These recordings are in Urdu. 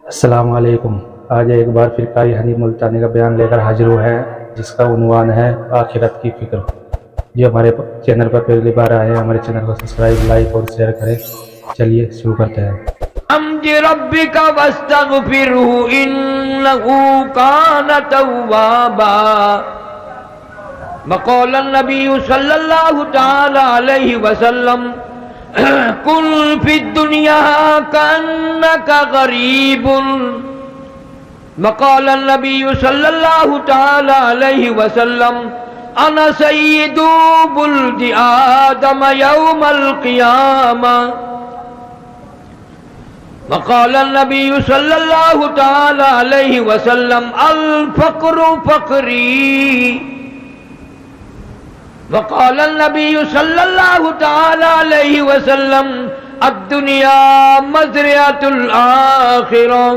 السلام علیکم۔ آج ایک بار فرقہ حنیف ملتانی کا بیان لے کر حاضر ہوئے ہیں، جس کا عنوان ہے آخرت کی فکر۔ جو ہمارے چینل پر پہلی بار آئے ہیں، ہمارے چینل کو سبسکرائب، لائک اور شیئر کریں۔ چلیے شروع کرتے ہیں۔ حمد ربک واستغفرہ انہ کان توابا۔ وقال النبی صلی اللہ تعالی علیہ وسلم کن فی الدنیا کانک غریب۔ وقال النبی صلی اللہ تعالی علیہ وسلم انا سید ولد آدم یوم القیامہ۔ وقال النبی صلی اللہ تعالی علیہ وسلم الفقر فقری۔ وقال النبی صلی اللہ تعالی علیہ وسلم الدنیا مزرعۃ الآخرہ۔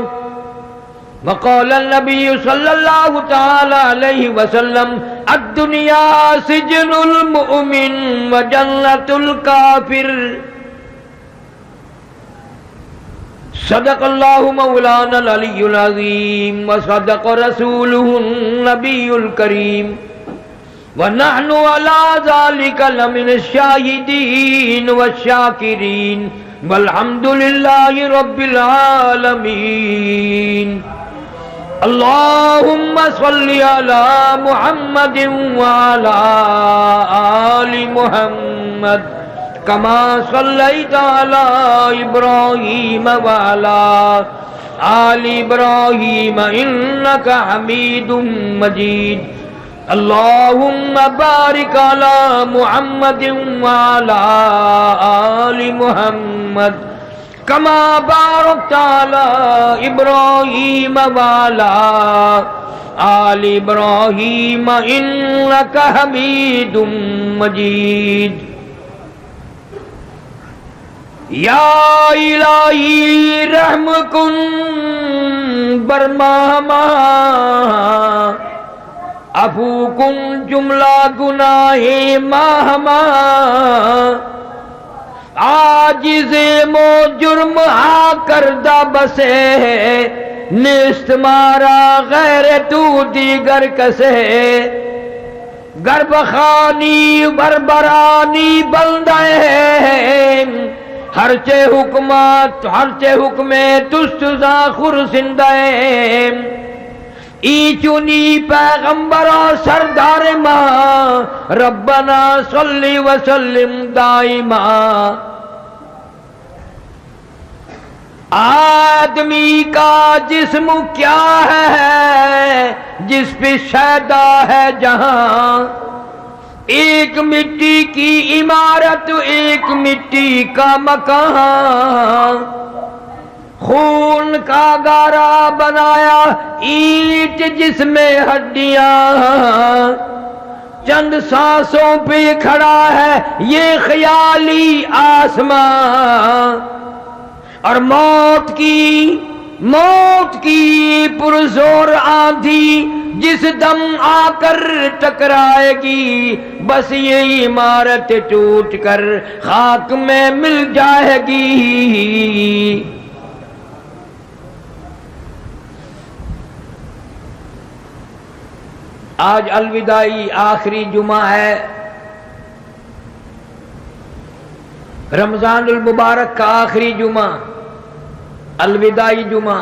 وقال النبی صلی اللہ تعالی علیہ وسلم الدنیا سجن المؤمن وجنۃ الکافر۔ صدق اللہ مولانا العلی العظیم وصدق رسولہ النبی الکریم ونحن علی ذلک لمن الشاہدین والشاکرین والحمد للہ رب العالمین۔ اللہم صلی علی محمد وعلی آل محمد کما صلیت علی ابراہیم وعلی آل ابراہیم انک حمید مجید۔ اللہم بارک علی محمد وعلی آل محمد کما بارکت علی ابراہیم وعلی آل ابراہیم انک حمید مجید۔ یا الہی رحم کن برماہما عفو کن جملہ گناہ ماہما۔ عاجز مو جرم ہا کردہ بسے نیست مارا غیر تو دیگر کسے۔ گرب خانی بربرانی بندہ ہے ہرچے حکمت ہرچے حکمے تستزا خرسندہ ہے۔ ای چونی پیغمبر سردار ماں ربنا صلی وسلم دائما۔ آدمی کا جسم کیا ہے جس پہ شیدا ہے جہاں۔ ایک مٹی کی عمارت ایک مٹی کا مکان۔ خون کا گارا بنایا اینٹ جس میں ہڈیاں۔ چند سانسوں پہ کھڑا ہے یہ خیالی آسمان۔ اور موت کی پرزور آندھی جس دم آ کر ٹکرائے گی بس یہ عمارت ٹوٹ کر خاک میں مل جائے گی۔ آج الوداعی آخری جمعہ ہے رمضان المبارک کا آخری جمعہ، الوداعی جمعہ۔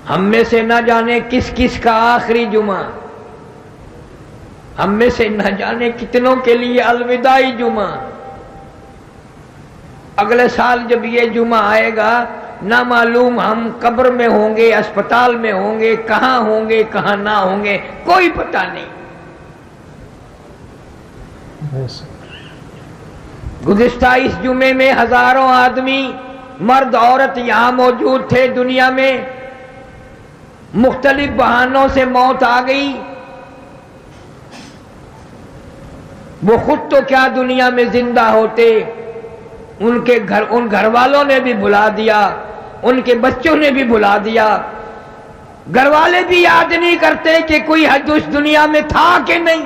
ہم میں سے نہ جانے کس کس کا آخری جمعہ، ہم میں سے نہ جانے کتنوں کے لیے الوداعی جمعہ۔ اگلے سال جب یہ جمعہ آئے گا نہ معلوم ہم قبر میں ہوں گے، اسپتال میں ہوں گے، کہاں ہوں گے کہاں نہ ہوں گے، کوئی پتہ نہیں۔ گزشتہ اس جمعے میں ہزاروں آدمی مرد عورت یہاں موجود تھے دنیا میں۔ مختلف بہانوں سے موت آ گئی۔ وہ خود تو کیا دنیا میں زندہ ہوتے، ان گھر والوں نے بھی بھلا دیا، ان کے بچوں نے بھی بھلا دیا۔ گھر والے بھی یاد نہیں کرتے کہ کوئی حج اس دنیا میں تھا کہ نہیں۔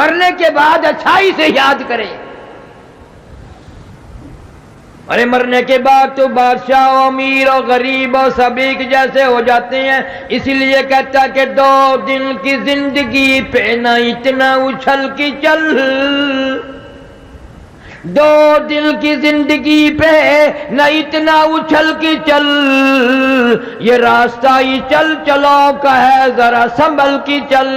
مرنے کے بعد اچھائی سے یاد کرے. ارے مرنے کے بعد تو بادشاہ و امیر اور غریب اور سب ایک جیسے ہو جاتے ہیں. اسی لیے کہتا کہ 2 دن کی زندگی پہ نہ اتنا اچھل کی چل. 2 دل کی زندگی پہ نہ اتنا اچھل کی چل. یہ راستہ ہی چل چلو کا ہے ذرا سنبھل کی چل.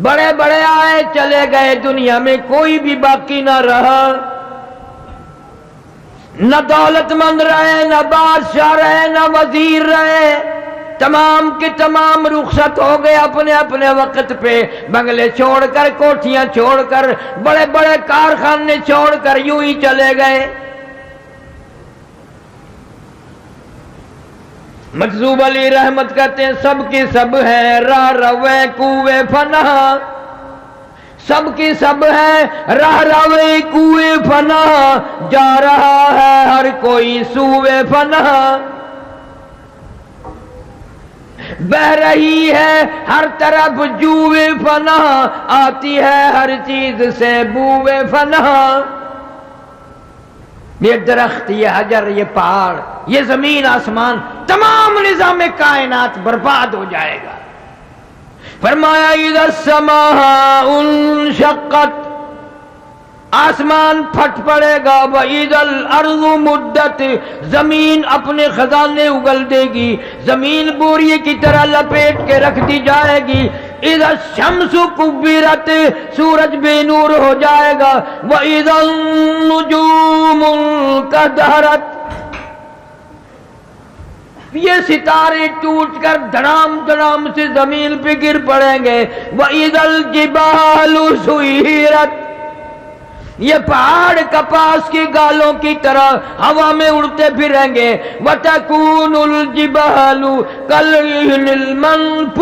بڑے بڑے آئے چلے گئے دنیا میں کوئی بھی باقی نہ رہا. نہ دولت مند رہے نہ بادشاہ رہے نہ وزیر رہے. تمام کے تمام رخصت ہو گئے اپنے اپنے وقت پہ. بنگلے چھوڑ کر کوٹھیاں چھوڑ کر بڑے بڑے کارخانے چھوڑ کر یوں ہی چلے گئے. مجذوب علی رحمت کہتے ہیں سب کی سب ہے راہ روے کوئے فنا. سب کی سب ہے راہ روے کوئے فنا. جا رہا ہے ہر کوئی سوئے فنا. بہ رہی ہے ہر طرف جوئے فنا. آتی ہے ہر چیز سے بوئے فنا. یہ درخت یہ حجر یہ پہاڑ یہ زمین آسمان تمام نظام کائنات برباد ہو جائے گا. فرمایا اذا السماء انشقت آسمان پھٹ پڑے گا. وَإِذَا الْأَرْضُ مُدَّتْ زمین اپنے خزانے اگل دے گی. زمین بوریے کی طرح لپیٹ کے رکھ دی جائے گی. اِذَا الشَّمْسُ كُبِّرَتْ سورج بے نور ہو جائے گا. وَإِذَا النُّجُومُ انكَدَرَتْ یہ ستارے ٹوٹ کر دھڑام دھڑام سے زمین پہ گر پڑیں گے. وَإِذَا الْجِبَالُ سُيِّرَتْ یہ پہاڑ کپاس کی گالوں کی طرح ہوا میں اڑتے پھریں گے. وَتَكُونُ الْجِبَالُ كَالْعِهْنِ الْمَنْفُوشِ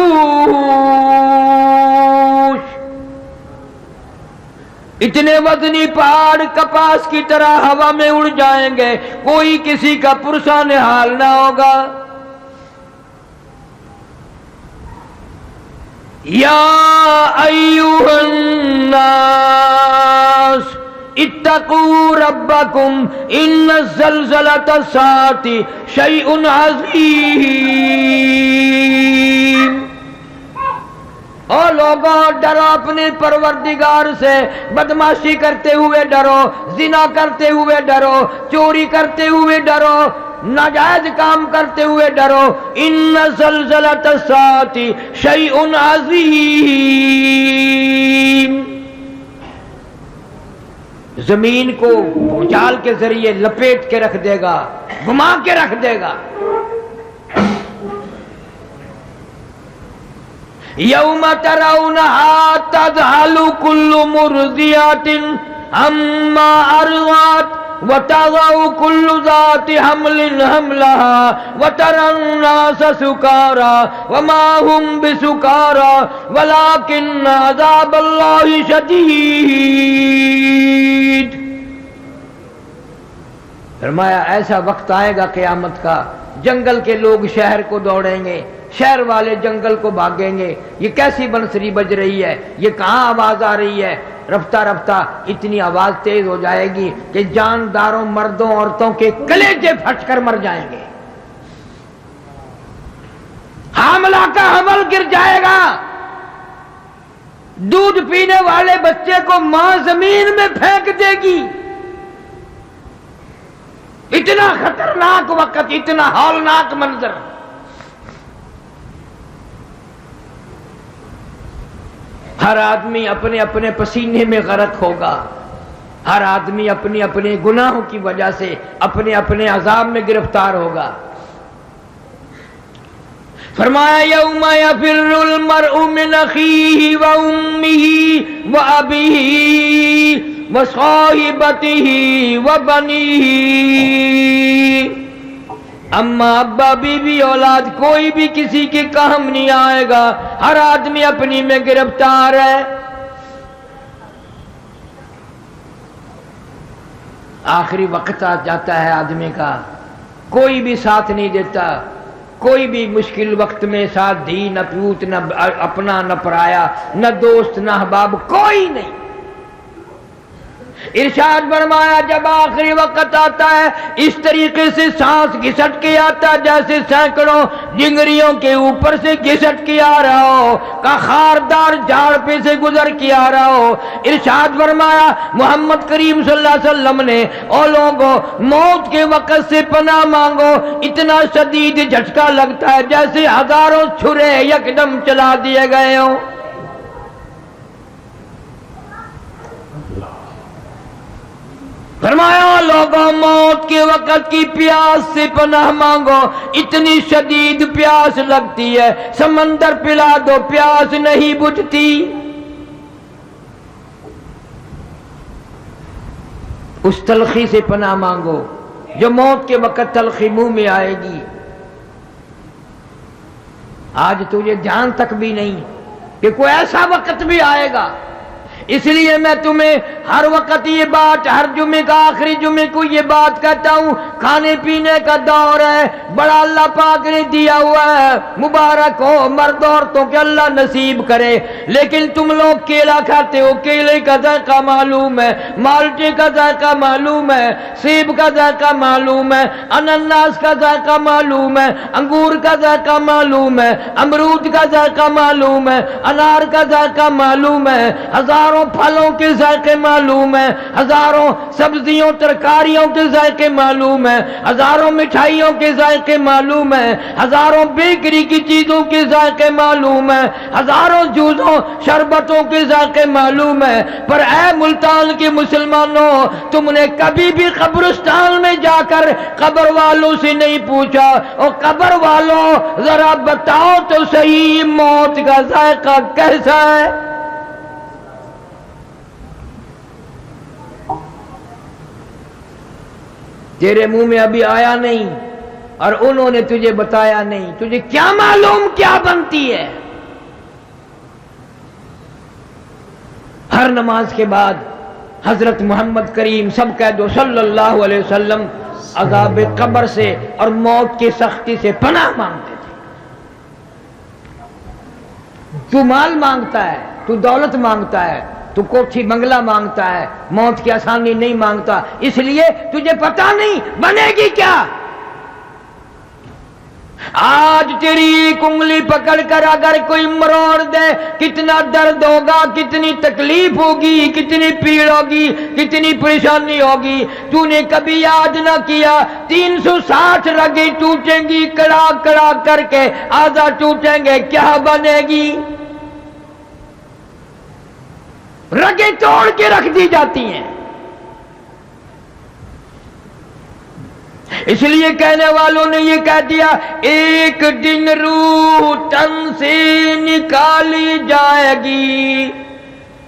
اتنے وزنی پہاڑ کپاس کی طرح ہوا میں اڑ جائیں گے. کوئی کسی کا پرسان حال نہ ہوگا. یا ایھا الناس اتقوا ربکم ان زلزلۃ الساعۃ شیء عظیم. او لوگوں ڈرو اپنے پروردگار سے. بدماشی کرتے ہوئے ڈرو. زنا کرتے ہوئے ڈرو. چوری کرتے ہوئے ڈرو. ناجائز کام کرتے ہوئے ڈرو. ان زلزلۃ الساعۃ شیء عظیم. زمین کو بھونچال کے ذریعے لپیٹ کے رکھ دے گا گھما کے رکھ دے گا. یوم ترونها تذهل كل مرضعة عما ارضعت وتضع كل ذات حمل حملها وترى الناس سكارى وما هم بسكارى ولكن عذاب الله شديد. فرمایا ایسا وقت آئے گا قیامت کا جنگل کے لوگ شہر کو دوڑیں گے شہر والے جنگل کو بھاگیں گے. یہ کیسی بنسری بج رہی ہے یہ کہاں آواز آ رہی ہے. رفتہ رفتہ اتنی آواز تیز ہو جائے گی کہ جانداروں مردوں عورتوں کے کلیجے پھٹ کر مر جائیں گے. حاملہ کا حمل گر جائے گا. دودھ پینے والے بچے کو ماں زمین میں پھینک دے گی. اتنا خطرناک وقت اتنا ہولناک منظر. ہر آدمی اپنے اپنے پسینے میں غرق ہوگا. ہر آدمی اپنی اپنے گناہوں کی وجہ سے اپنے اپنے عذاب میں گرفتار ہوگا. فرمایا یوم یفر المرء من اخیہ وامہ وابیہ وصاحبتہ وبنیہ. اما ابا بیوی اولاد کوئی بھی کسی کے کام نہیں آئے گا. ہر آدمی اپنی میں گرفتار ہے. آخری وقت آ جاتا ہے آدمی کا کوئی بھی ساتھ نہیں دیتا. کوئی بھی مشکل وقت میں ساتھ دی، نہ پیوت، نہ اپنا، نہ پرایا، نہ دوست، نہ احباب، کوئی نہیں۔ ارشاد فرمایا جب آخری وقت آتا ہے اس طریقے سے سانس گھسٹ کے آتا ہے جیسے سینکڑوں ڈنگریوں کے اوپر سے گھسٹ کے آ رہا ہو، کا خاردار جھاڑ پہ سے گزر کے آ رہا ہو۔ ارشاد فرمایا محمد کریم صلی اللہ علیہ وسلم نے، او لوگوں موت کے وقت سے پناہ مانگو، اتنا شدید جھٹکا لگتا ہے جیسے ہزاروں چھرے یکدم چلا دیے گئے ہوں۔ فرمایا لوگوں موت کے وقت کی پیاس سے پناہ مانگو، اتنی شدید پیاس لگتی ہے سمندر پلا دو پیاس نہیں بجھتی۔ اس تلخی سے پناہ مانگو جو موت کے وقت تلخی منہ میں آئے گی۔ آج تجھے جان تک بھی نہیں کہ کوئی ایسا وقت بھی آئے گا، اس لیے میں تمہیں ہر وقت یہ بات، ہر جمعے کا آخری جمعے کو یہ بات کہتا ہوں، کھانے پینے کا دور ہے، بڑا اللہ پاک نے دیا ہوا ہے، مبارک ہو مرد عورتوں کے اللہ نصیب کرے، لیکن تم لوگ کیلا کھاتے ہو، کیلے کا ذائقہ معلوم ہے، مالٹے کا ذائقہ معلوم ہے، سیب کا ذائقہ معلوم ہے، انناس کا ذائقہ معلوم ہے، انگور کا ذائقہ معلوم ہے، امرود کا ذائقہ معلوم ہے، انار کا ذائقہ معلوم ہے، ہزاروں پھلوں کے ذائقے معلوم ہے، ہزاروں سبزیوں ترکاریوں کے ذائقے معلوم ہے، ہزاروں مٹھائیوں کے ذائقے معلوم ہے، ہزاروں بیکری کی چیزوں کے ذائقے معلوم ہے، ہزاروں جوسوں شربتوں کے ذائقے معلوم ہے، پر اے ملتان کے مسلمانوں تم نے کبھی بھی قبرستان میں جا کر قبر والوں سے نہیں پوچھا، اور قبر والوں ذرا بتاؤ تو صحیح موت کا ذائقہ کیسا ہے؟ تیرے منہ میں ابھی آیا نہیں اور انہوں نے تجھے بتایا نہیں، تجھے کیا معلوم کیا بنتی ہے؟ ہر نماز کے بعد حضرت محمد کریم سب کہہ دو صلی اللہ علیہ وسلم عذاب قبر سے اور موت کی سختی سے پناہ مانگتے تھے۔ تو مال مانگتا ہے، تو دولت مانگتا ہے، تو کوٹھی بنگلہ مانگتا ہے، موت کی آسانی نہیں مانگتا، اس لیے تجھے پتہ نہیں بنے گی کیا۔ آج تیری ایک انگلی پکڑ کر اگر کوئی مروڑ دے کتنا درد ہوگا، کتنی تکلیف ہوگی، کتنی پیڑ ہوگی، کتنی پریشانی ہوگی۔ تو نے کبھی یاد نہ کیا 360 رگیں ٹوٹیں گی کڑا کڑا کر کے، آدھا ٹوٹیں گے، کیا بنے گی؟ رگیں توڑ کے رکھ دی جاتی ہیں۔ اس لیے کہنے والوں نے یہ کہہ دیا ایک دن روح تن سے نکالی جائے گی،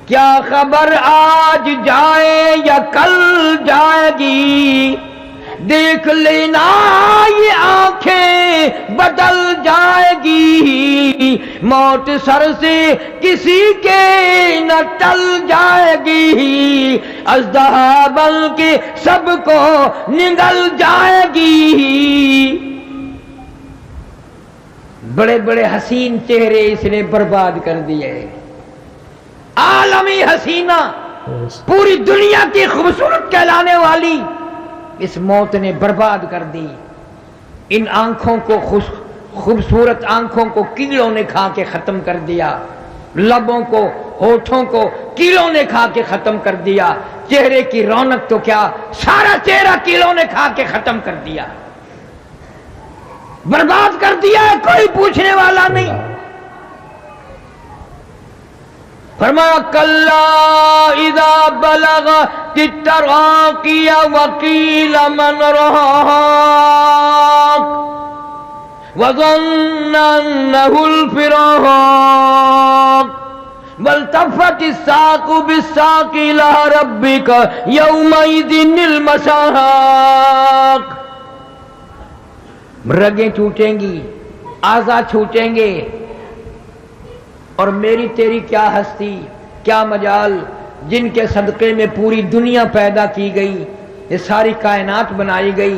کیا خبر آج جائے یا کل جائے گی، دیکھ لینا یہ آنکھیں بدل جائے گی، موت سر سے کسی کے نہ ٹل جائے گی، اژدہا بن کے سب کو نگل جائے گی۔ بڑے بڑے حسین چہرے اس نے برباد کر دیے، عالمی حسینہ، پوری دنیا کی خوبصورت کہلانے والی اس موت نے برباد کر دی۔ ان آنکھوں کو خوبصورت آنکھوں کو کیڑوں نے کھا کے ختم کر دیا، لبوں کو، ہونٹوں کو کیڑوں نے کھا کے ختم کر دیا، چہرے کی رونق تو کیا سارا چہرہ کیڑوں نے کھا کے ختم کر دیا، برباد کر دیا ہے، کوئی پوچھنے والا نہیں۔ فرمایا کلا اذا بلغت التراقی وقیل من راق وظن انه الفراق والتفت الساق بالساق الى ربك يومئذ المساق۔ رگیں ٹوٹیں گی، اعضاء چھوٹیں گے، اور میری تیری کیا ہستی، کیا مجال، جن کے صدقے میں پوری دنیا پیدا کی گئی، یہ ساری کائنات بنائی گئی،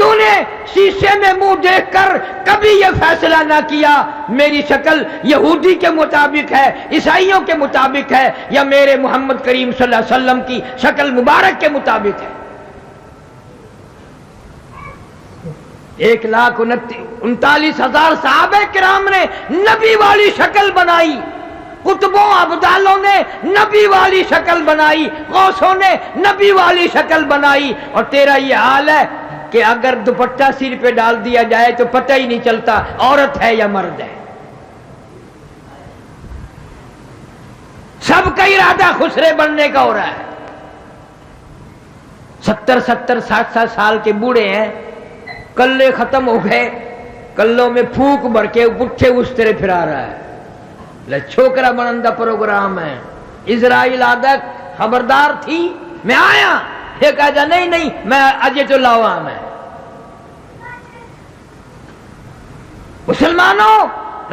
تو نے شیشے میں منہ دیکھ کر کبھی یہ فیصلہ نہ کیا میری شکل یہودی کے مطابق ہے، عیسائیوں کے مطابق ہے، یا میرے محمد کریم صلی اللہ علیہ وسلم کی شکل مبارک کے مطابق ہے۔ 1,39,000 صحابہ کرام نے نبی والی شکل بنائی، قطبوں ابدالوں نے نبی والی شکل بنائی، غوثوں نے نبی والی شکل بنائی، اور تیرا یہ حال ہے کہ اگر دوپٹہ سر پہ ڈال دیا جائے تو پتہ ہی نہیں چلتا عورت ہے یا مرد ہے۔ سب کا ارادہ خسرے بننے کا ہو رہا ہے۔ 70 60 سال کے بوڑھے ہیں، کلے ختم ہو گئے، کلوں میں پھونک بھر کے پٹھے اس طرح پھرا رہا ہے۔ چھوکرا بنندہ پروگرام ہے۔ اسرائیل عادت خبردار تھی، میں آیا، یہ کہا جا نہیں میں اجے تو لاوا میں۔ مسلمانوں،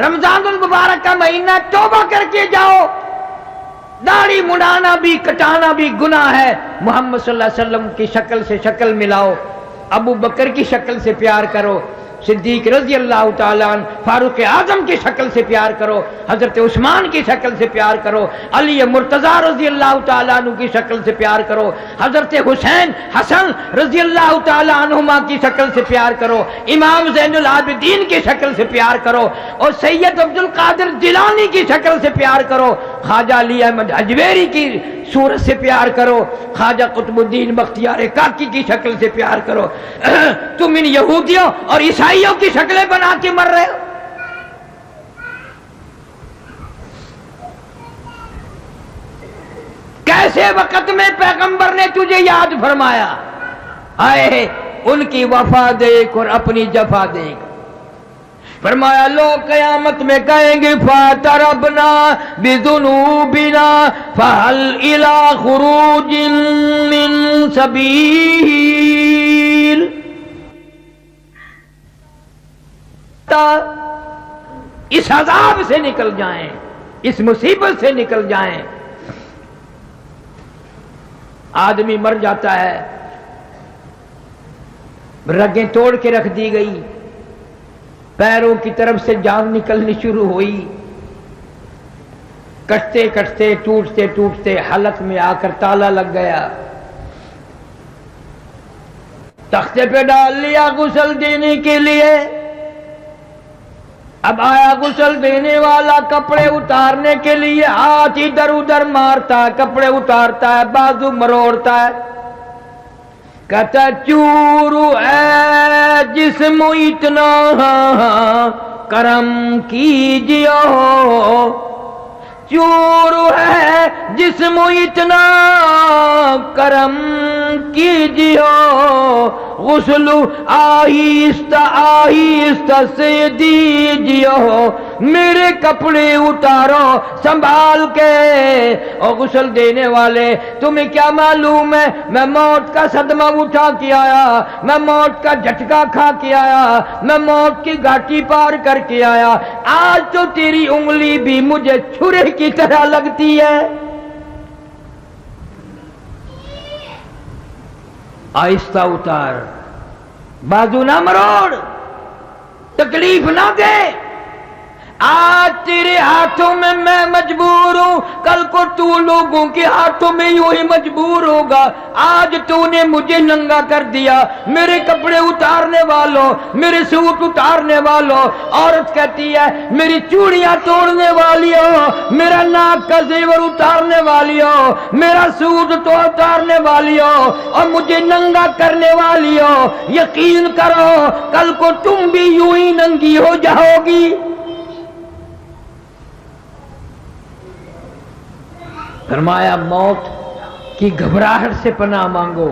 رمضان المبارک کا مہینہ، توبہ کر کے جاؤ۔ داڑھی مڑانا بھی کٹانا بھی گناہ ہے۔ محمد صلی اللہ علیہ وسلم کی شکل سے شکل ملاؤ، ابو بکر کی شکل سے پیار کرو، صدیق رضی اللہ تعالیٰ عنہ، فاروق اعظم کی شکل سے پیار کرو، حضرت عثمان کی شکل سے پیار کرو، علی مرتضی رضی اللہ تعالیٰ عنہ کی شکل سے پیار کرو، حضرت حسین حسن رضی اللہ تعالیٰ عنہما کی شکل سے پیار کرو، امام زین العابدین کی شکل سے پیار کرو، اور سید عبد القادر جیلانی کی شکل سے پیار کرو، خواجہ علی احمد اجمیری کی صورت سے پیار کرو، خواجہ قطب الدین بختیار کاکی کی شکل سے پیار کرو۔ تم ان یہودیوں اور عیسائیوں کی شکلیں بنا کے مر رہے ہو۔ کیسے وقت میں پیغمبر نے تجھے یاد فرمایا؟ آئے ان کی وفا دیکھ اور اپنی جفا دیکھ۔ فرمایا لوگ قیامت میں کہیں گے فَاتَرَبْنَا بِذُنُوبِنَا فَهَلْ إِلَىٰ خُرُوجٍ مِّن سَبِيلٍ۔ اس عذاب سے نکل جائیں، اس مصیبت سے نکل جائیں۔ آدمی مر جاتا ہے، رگیں توڑ کے رکھ دی گئی، پیروں کی طرف سے جان نکلنی شروع ہوئی، کٹتے کٹتے ٹوٹتے ٹوٹتے حلق میں آ کر تالا لگ گیا، تختے پہ ڈال لیا غسل دینے کے لیے۔ اب آیا غسل دینے والا، کپڑے اتارنے کے لیے ہاتھ ادھر ادھر مارتا ہے، کپڑے اتارتا ہے، بازو مروڑتا ہے، کہتا چورو ہے جسم اتنا کرم کیجیو، چورو ہے جسم اتنا کرم کیجیو، غسل آہستہ آہستہ سے دیجیو، میرے کپڑے اتارو سنبھال کے۔ اور غسل دینے والے تمہیں کیا معلوم ہے میں موت کا صدمہ اٹھا کے آیا، میں موت کا جھٹکا کھا کے آیا، میں موت کی گھاٹی پار کر کے آیا، آج تو تیری انگلی بھی مجھے چھرے کی طرح لگتی ہے۔ آہستہ اتار، بازو نہ مروڑ، تکلیف نہ دے۔ آج تیرے ہاتھوں میں میں مجبور ہوں، کل کو تو لوگوں کے ہاتھوں میں یوں ہی مجبور ہوگا۔ آج تو نے مجھے ننگا کر دیا، میرے کپڑے اتارنے والوں، میرے سوٹ اتارنے والوں۔ عورت کہتی ہے میری چوڑیاں توڑنے والیوں، میرا ناک کا زیور اتارنے والیوں، میرا سوٹ تو اتارنے والیوں، اور مجھے ننگا کرنے والیوں، یقین کرو کل کو تم بھی یوں ہی ننگی ہو جاؤ گی۔ فرمایا موت کی گھبراہٹ سے پناہ مانگو،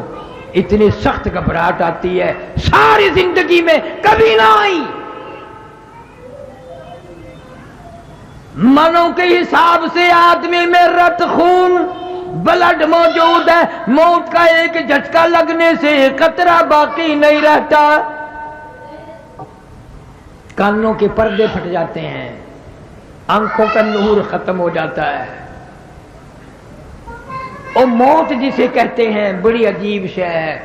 اتنی سخت گھبراہٹ آتی ہے ساری زندگی میں کبھی نہ آئی۔ منوں کے حساب سے آدمی میں رت خون بلڈ موجود ہے، موت کا ایک جھٹکا لگنے سے قطرہ باقی نہیں رہتا۔ کانوں کے پردے پھٹ جاتے ہیں، آنکھوں کا نور ختم ہو جاتا ہے۔ اور موت جسے کہتے ہیں بڑی عجیب شے ہے۔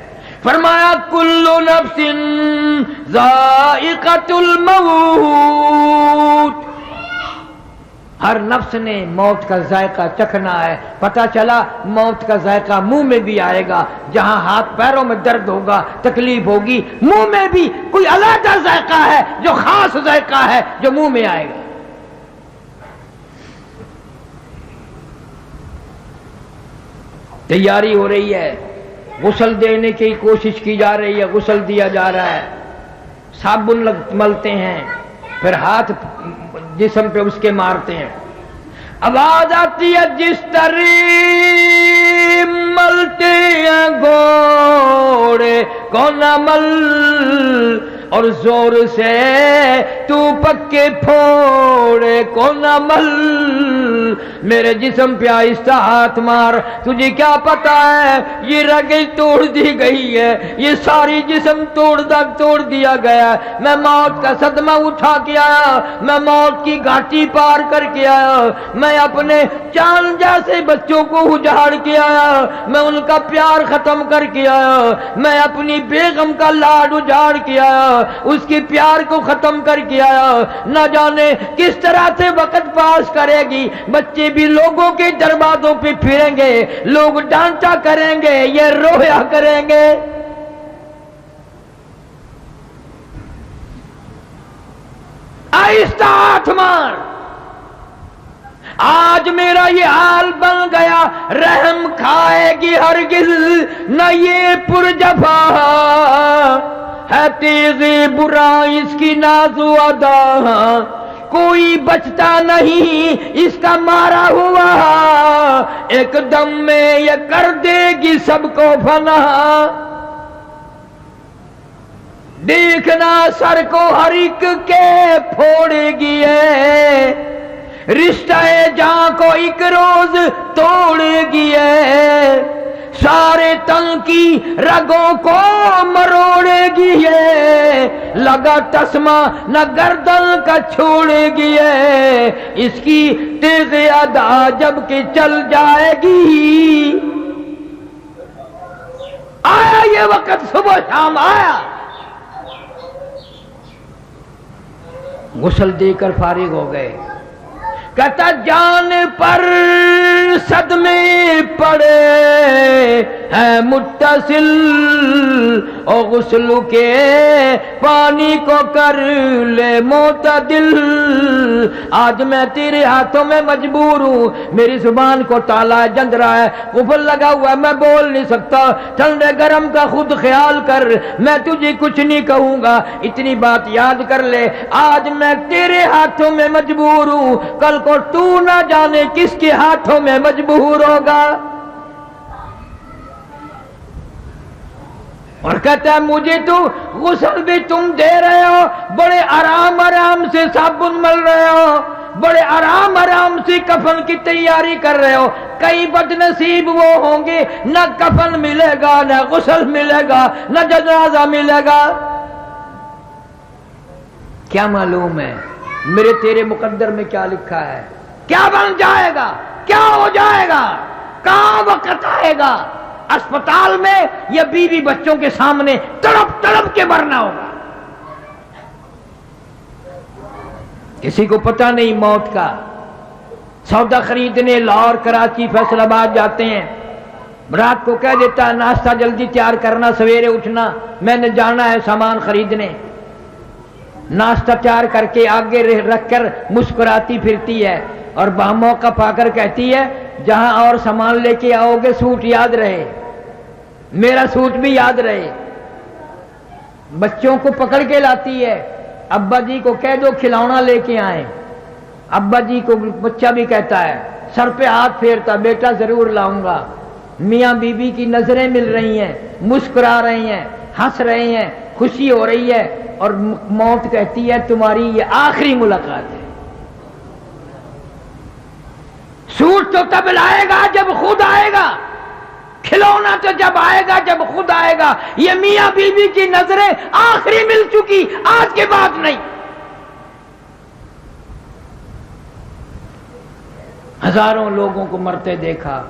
فرمایا کلو نفس ذائقۃ الموت، ہر نفس نے موت کا ذائقہ چکھنا ہے۔ پتہ چلا موت کا ذائقہ منہ میں بھی آئے گا، جہاں ہاتھ پیروں میں درد ہوگا، تکلیف ہوگی، منہ میں بھی کوئی علیحدہ ذائقہ ہے جو خاص ذائقہ ہے جو منہ میں آئے گا۔ تیاری ہو رہی ہے، غسل دینے کی کوشش کی جا رہی ہے، غسل دیا جا رہا ہے، صابن ملتے ہیں، پھر ہاتھ جسم پہ اس کے مارتے ہیں، آواز آتی ہے جس طرح ملتے ہیں گھوڑے کو نہ مل، اور زور سے تو پکے پھوڑے کو نہ مل، میرے جسم پہ آہستہ ہاتھ مار، تجھے کیا پتا ہے یہ رگیں توڑ دی گئی ہے، یہ ساری جسم توڑ دیا گیا، میں موت کا صدمہ اٹھا کے آیا، میں موت کی گھاٹی پار کر کے آیا، میں اپنے چاند جیسے بچوں کو اجاڑ کے آیا، میں ان کا پیار ختم کر کے آیا، میں اپنی بیگم کا لاڈ اجاڑ کے آیا، اس کے پیار کو ختم کر کے آیا، نہ جانے کس طرح سے وقت پاس کرے گی، بچے بھی لوگوں کے دروازوں پہ پھریں گے، لوگ ڈانٹا کریں گے، یہ رویا کریں گے۔ آہستہ ہاتھ مار، آج میرا یہ حال بن گیا، رحم کھائے گی ہرگز نہ یہ پرجفا، ہے تیزی برا اس کی نازو ادا، کوئی بچتا نہیں اس کا مارا ہوا، ایک دم میں یہ کر دے گی سب کو فنا، دیکھنا سر کو ہر ایک کے پھوڑے گی ہے، رشتہ جاں کو ایک روز توڑے گی ہے، سارے تن کی رگوں کو مروڑے گی ہے، لگا تسمہ نہ گردن کا چھوڑے گی ہے، اس کی تیز ادا جب کہ چل جائے گی، آیا یہ وقت صبح شام آیا۔ غسل دے کر فارغ ہو گئے، کہتا جان پر صدمے پڑے ہیں متصل، اور غسل کے پانی کو کر لے معتدل، آج میں تیرے ہاتھوں میں مجبور ہوں، میری زبان کو تالا ہے، جندرا ہے، قفل لگا ہوا ہے، میں بول نہیں سکتا، ٹھنڈے گرم کا خود خیال کر، میں تجھے کچھ نہیں کہوں گا، اتنی بات یاد کر لے، آج میں تیرے ہاتھوں میں مجبور ہوں، کل کو تو نہ جانے کس کے ہاتھوں میں مجبور ہوگا۔ اور کہتا ہے مجھے تو غسل بھی تم دے رہے ہو، بڑے آرام سے صابن مل رہے ہو، بڑے آرام سے کفن کی تیاری کر رہے ہو، کئی بد نصیب وہ ہوں گے نہ کفن ملے گا، نہ غسل ملے گا، نہ جنازہ ملے گا۔ کیا معلوم ہے میرے تیرے مقدر میں کیا لکھا ہے، کیا بن جائے گا، کیا ہو جائے گا، کہاں وقت آئے گا، اسپتال میں یا بیوی بچوں کے سامنے تڑپ کے مرنا ہوگا۔ کسی کو پتہ نہیں موت کا، سودا خریدنے لاہور کراچی فیصل آباد جاتے ہیں، رات کو کہہ دیتا ہے ناشتہ جلدی تیار کرنا، سویرے اٹھنا، میں نے جانا ہے سامان خریدنے، ناشتہ تیار کر کے آگے رکھ کر مسکراتی پھرتی ہے، اور موقع پا کر کہتی ہے جہاں اور سامان لے کے آؤ گے سوٹ یاد رہے، میرا سوٹ بھی یاد رہے۔ بچوں کو پکڑ کے لاتی ہے، ابا جی کو کہہ دو کھلونا لے کے آئیں، ابا جی کو بچہ بھی کہتا ہے، سر پہ ہاتھ پھیرتا بیٹا ضرور لاؤں گا، میاں بی بی کی نظریں مل رہی ہیں، مسکرا رہی ہیں، ہنس رہے ہیں، خوشی ہو رہی ہے، اور موت کہتی ہے تمہاری یہ آخری ملاقات ہے۔ سوٹ تو تب لائے گا جب خود آئے گا، کھلونا تو جب آئے گا جب خود آئے گا، یہ میاں بیوی کی نظریں آخری مل چکی، آج کے بعد نہیں۔ ہزاروں لوگوں کو مرتے دیکھا،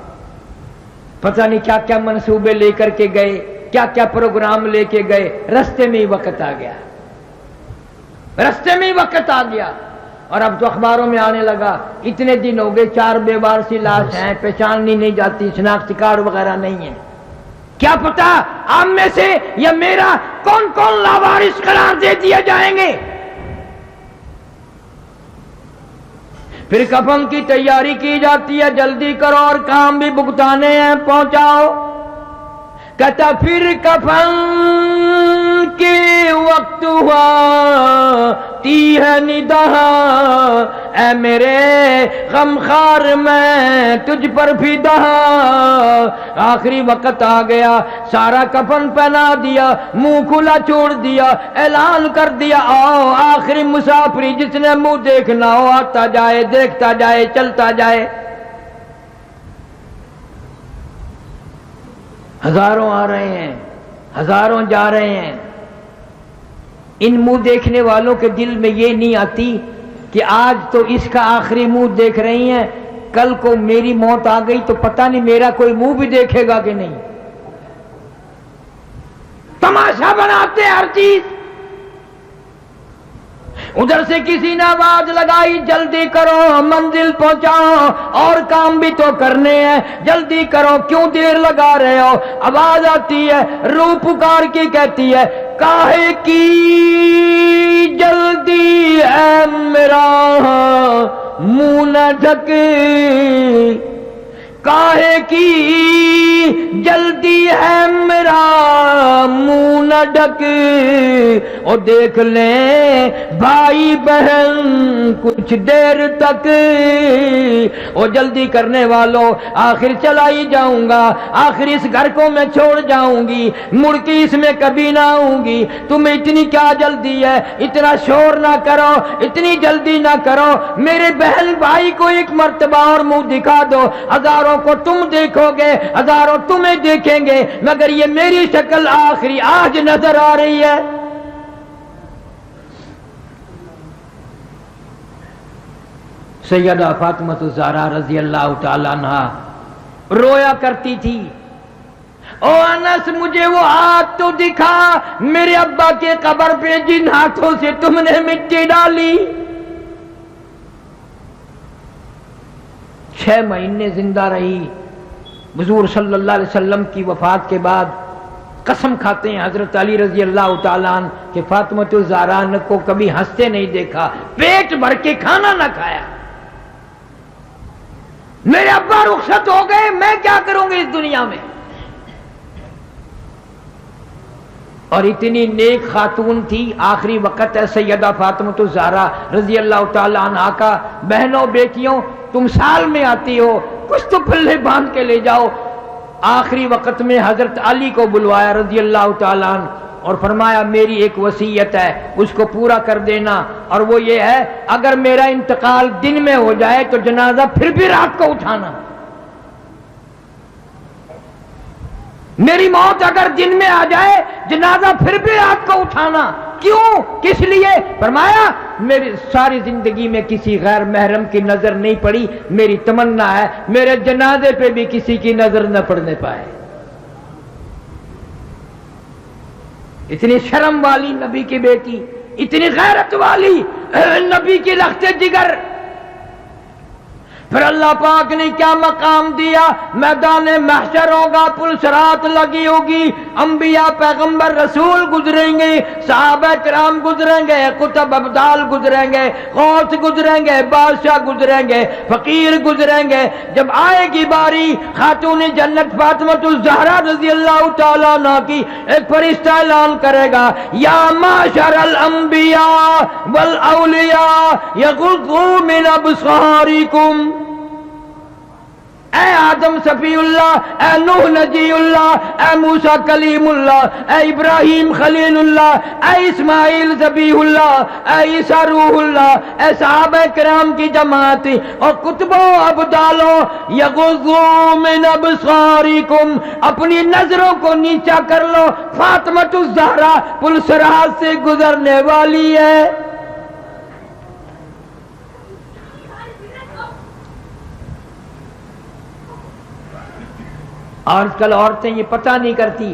پتہ نہیں کیا کیا منصوبے لے کر کے گئے، کیا کیا پروگرام لے کے گئے، رستے میں ہی وقت آ گیا، رستے میں ہی وقت آ گیا۔ اور اب تو اخباروں میں آنے لگا اتنے دن ہو گئے 4 بیوار سی لاش ہیں، پہچاننی نہیں جاتی، شناختی کارڈ وغیرہ نہیں ہے۔ کیا پتا آپ میں سے یا میرا کون کون لاوارث قرار دے دیے جائیں گے۔ پھر کفن کی تیاری کی جاتی ہے، جلدی کرو اور کام بھی بھگتانے ہیں، پہنچاؤ۔ کہتا پھر کفن کے وقت ہوا تی ہے ندا، اے میرے غمخوار میں تجھ پر فدا۔ آخری وقت آ گیا، سارا کفن پہنا دیا، منہ کھلا چھوڑ دیا، اعلان کر دیا آؤ آخری مسافری جس نے منہ دیکھنا ہو آتا جائے، دیکھتا جائے، چلتا جائے۔ ہزاروں آ رہے ہیں، ہزاروں جا رہے ہیں۔ ان منہ دیکھنے والوں کے دل میں یہ نہیں آتی کہ آج تو اس کا آخری منہ دیکھ رہی ہیں، کل کو میری موت آ گئی تو پتہ نہیں میرا کوئی منہ بھی دیکھے گا کہ نہیں۔ تماشا بناتے ہر چیز۔ ادھر سے کسی نے آواز لگائی جلدی کرو منزل پہنچاؤ، اور کام بھی تو کرنے ہیں، جلدی کرو کیوں دیر لگا رہے ہو۔ آواز آتی ہے، روح پکار کے کہتی ہے کاہے کی جلدی ہے میرا منہ نہ ڈھکے، کاہے کی جلدی ہے میرا منہ نہ ڈھکے، اور دیکھ لیں بھائی بہن کچھ دیر تک، اور جلدی کرنے والوں آخر چلا ہی جاؤں گا، آخر اس گھر کو میں چھوڑ جاؤں گی، مڑ کے اس میں کبھی نہ آؤں گی، تمہیں اتنی کیا جلدی ہے، اتنا شور نہ کرو، اتنی جلدی نہ کرو، میرے بہن بھائی کو ایک مرتبہ اور منہ دکھا دو، ہزاروں کو تم دیکھو گے، ہزاروں تمہیں دیکھیں گے، مگر یہ میری شکل آخری آج نظر آ رہی ہے۔ سیدہ فاطمہ الزہرا رضی اللہ تعالی عنہا رویا کرتی تھی، او انس مجھے وہ ہاتھ تو دکھا میرے ابا کے قبر پہ جن ہاتھوں سے تم نے مٹی ڈالی۔ 6 مہینے زندہ رہی، حضور صلی اللہ علیہ وسلم کی وفات کے بعد قسم کھاتے ہیں حضرت علی رضی اللہ تعالیٰ عنہ کہ فاطمہ الزہرا کو کبھی ہنستے نہیں دیکھا، پیٹ بھر کے کھانا نہ کھایا۔ میرے ابا رخصت ہو گئے، میں کیا کروں گی اس دنیا میں۔ اور اتنی نیک خاتون تھی، آخری وقت ہے سیدہ فاطمہ الزہرا رضی اللہ تعالیٰ عنہا کا۔ بہنوں بیٹیوں تم سال میں آتی ہو، کچھ تو پلے باندھ کے لے جاؤ۔ آخری وقت میں حضرت علی کو بلوایا رضی اللہ تعالیٰ عنہ اور فرمایا میری ایک وصیت ہے اس کو پورا کر دینا، اور وہ یہ ہے اگر میرا انتقال دن میں ہو جائے تو جنازہ پھر بھی رات کو اٹھانا۔ میری موت اگر دن میں آ جائے جنازہ پھر بھی رات کو اٹھانا۔ کیوں؟ کس لیے؟ فرمایا میری ساری زندگی میں کسی غیر محرم کی نظر نہیں پڑی، میری تمنا ہے میرے جنازے پہ بھی کسی کی نظر نہ پڑنے پائے۔ اتنی شرم والی نبی کی بیٹی، اتنی غیرت والی نبی کی لخت جگر۔ پھر اللہ پاک نے کیا مقام دیا، میدان محشر ہوگا، پل صراط لگی ہوگی، انبیاء پیغمبر رسول گزریں گے، صحابہ کرام گزریں گے، قطب ابدال گزریں گے، غوث گزریں گے، بادشاہ گزریں گے، فقیر گزریں گے۔ جب آئے گی باری خاتون جنت فاطمہ الزہرا رضی اللہ تعالیٰ عنہ کی، ایک فرشتہ اعلان کرے گا یا معشر الانبیاء والاولیاء یغضوا من ابصارکم، اے آدم صفی اللہ، اے نوح نجی اللہ، اے موسیٰ کلیم اللہ، اے ابراہیم خلیل اللہ، اے اسماعیل ذبیح اللہ، اے عیسیٰ روح اللہ، اے صحابہ کرام کی جماعت اور کتبوں ابدالوں، یغضوا من ابصارکم، اپنی نظروں کو نیچا کر لو، فاطمہ الزہرا پل صراط سے گزرنے والی ہے۔ آج کل عورتیں یہ پتہ نہیں کرتی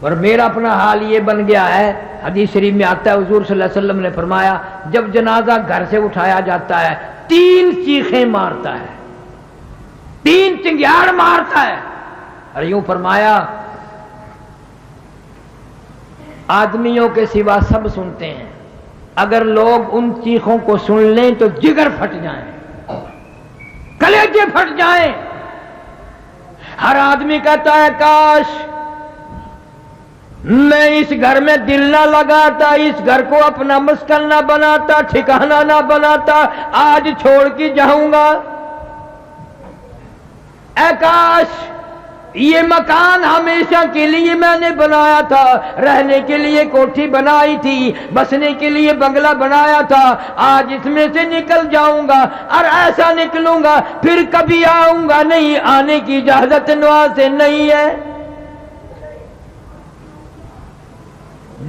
اور میرا اپنا حال یہ بن گیا ہے، حدیث شریف میں آتا ہے حضور صلی اللہ علیہ وسلم نے فرمایا جب جنازہ گھر سے اٹھایا جاتا ہے 3 چیخیں مارتا ہے، 3 چنگیاڑ مارتا ہے، اور یوں فرمایا آدمیوں کے سوا سب سنتے ہیں، اگر لوگ ان چیخوں کو سن لیں تو جگر پھٹ جائیں، کلیجے پھٹ جائیں۔ ہر آدمی کہتا ہے کاش میں اس گھر میں دل نہ لگاتا، اس گھر کو اپنا مسکن نہ بناتا، ٹھکانہ نہ بناتا، آج چھوڑ کے جاؤں گا۔ اے کاش یہ مکان ہمیشہ کے لیے میں نے بنایا تھا، رہنے کے لیے کوٹھی بنائی تھی، بسنے کے لیے بنگلہ بنایا تھا، آج اس میں سے نکل جاؤں گا، اور ایسا نکلوں گا پھر کبھی آؤں گا نہیں، آنے کی اجازت نوا سے نہیں ہے۔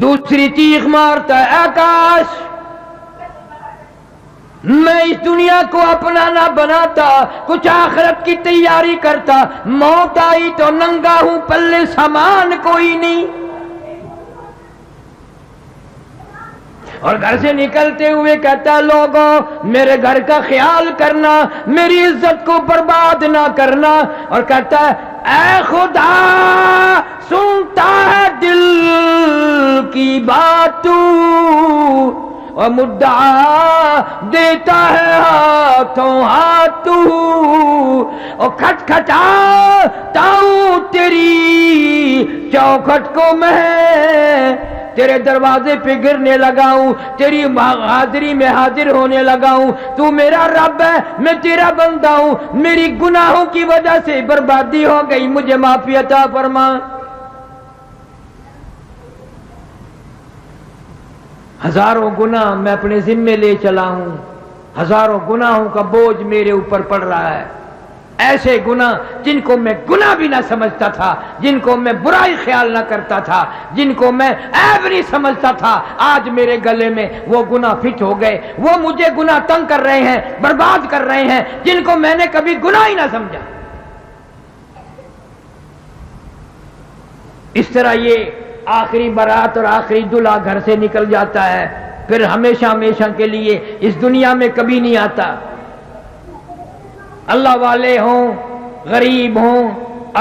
دوسری چیخ مارتا ہے اے کاش میں اس دنیا کو اپنا نہ بناتا، کچھ آخرت کی تیاری کرتا، موت آئی تو ننگا ہوں، پلے سامان کوئی نہیں۔ اور گھر سے نکلتے ہوئے کہتا ہے لوگوں میرے گھر کا خیال کرنا، میری عزت کو برباد نہ کرنا، اور کہتا ہے اے خدا سنتا ہے دل کی بات تو، اور مدعا دیتا ہے ہاتھوں ہاتھ تو، اور کھٹکھٹاتا ہوں تیری چوکھٹ کو میں، تیرے دروازے پہ گرنے لگا ہوں، تیری حاضری میں حاضر ہونے لگا ہوں، تو میرا رب ہے میں تیرا بندہ ہوں، میری گناہوں کی وجہ سے بربادی ہو گئی، مجھے معافی عطا فرما۔ ہزاروں گناہ میں اپنے ذمے لے چلا ہوں، ہزاروں گناہوں کا بوجھ میرے اوپر پڑ رہا ہے، ایسے گناہ جن کو میں گناہ بھی نہ سمجھتا تھا، جن کو میں برائی خیال نہ کرتا تھا، جن کو میں عیب نہیں سمجھتا تھا، آج میرے گلے میں وہ گناہ فٹ ہو گئے، وہ مجھے گناہ تنگ کر رہے ہیں، برباد کر رہے ہیں، جن کو میں نے کبھی گناہ ہی نہ سمجھا۔ اس طرح یہ آخری بارات اور آخری دلہا گھر سے نکل جاتا ہے، پھر ہمیشہ ہمیشہ کے لیے اس دنیا میں کبھی نہیں آتا۔ اللہ والے ہوں، غریب ہوں،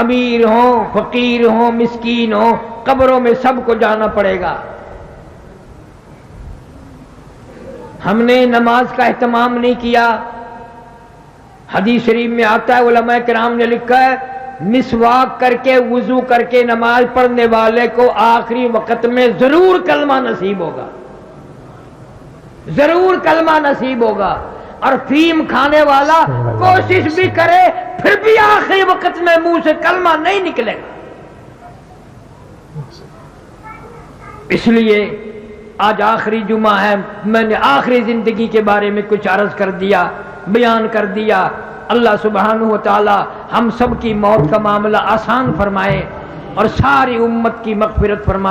امیر ہوں، فقیر ہوں، مسکین ہوں، قبروں میں سب کو جانا پڑے گا۔ ہم نے نماز کا اہتمام نہیں کیا، حدیث شریف میں آتا ہے علماء کرام نے لکھا ہے مسواک کر کے وضو کر کے نماز پڑھنے والے کو آخری وقت میں ضرور کلمہ نصیب ہوگا، ضرور کلمہ نصیب ہوگا، اور فیم کھانے والا کوشش بھی کرے پھر بھی آخری وقت میں منہ سے کلمہ نہیں نکلے گا۔ اس لیے آج آخری جمعہ ہے، میں نے آخری زندگی کے بارے میں کچھ عرض کر دیا، بیان کر دیا۔ اللہ سبحانہ و تعالی ہم سب کی موت کا معاملہ آسان فرمائے اور ساری امت کی مغفرت فرمائے۔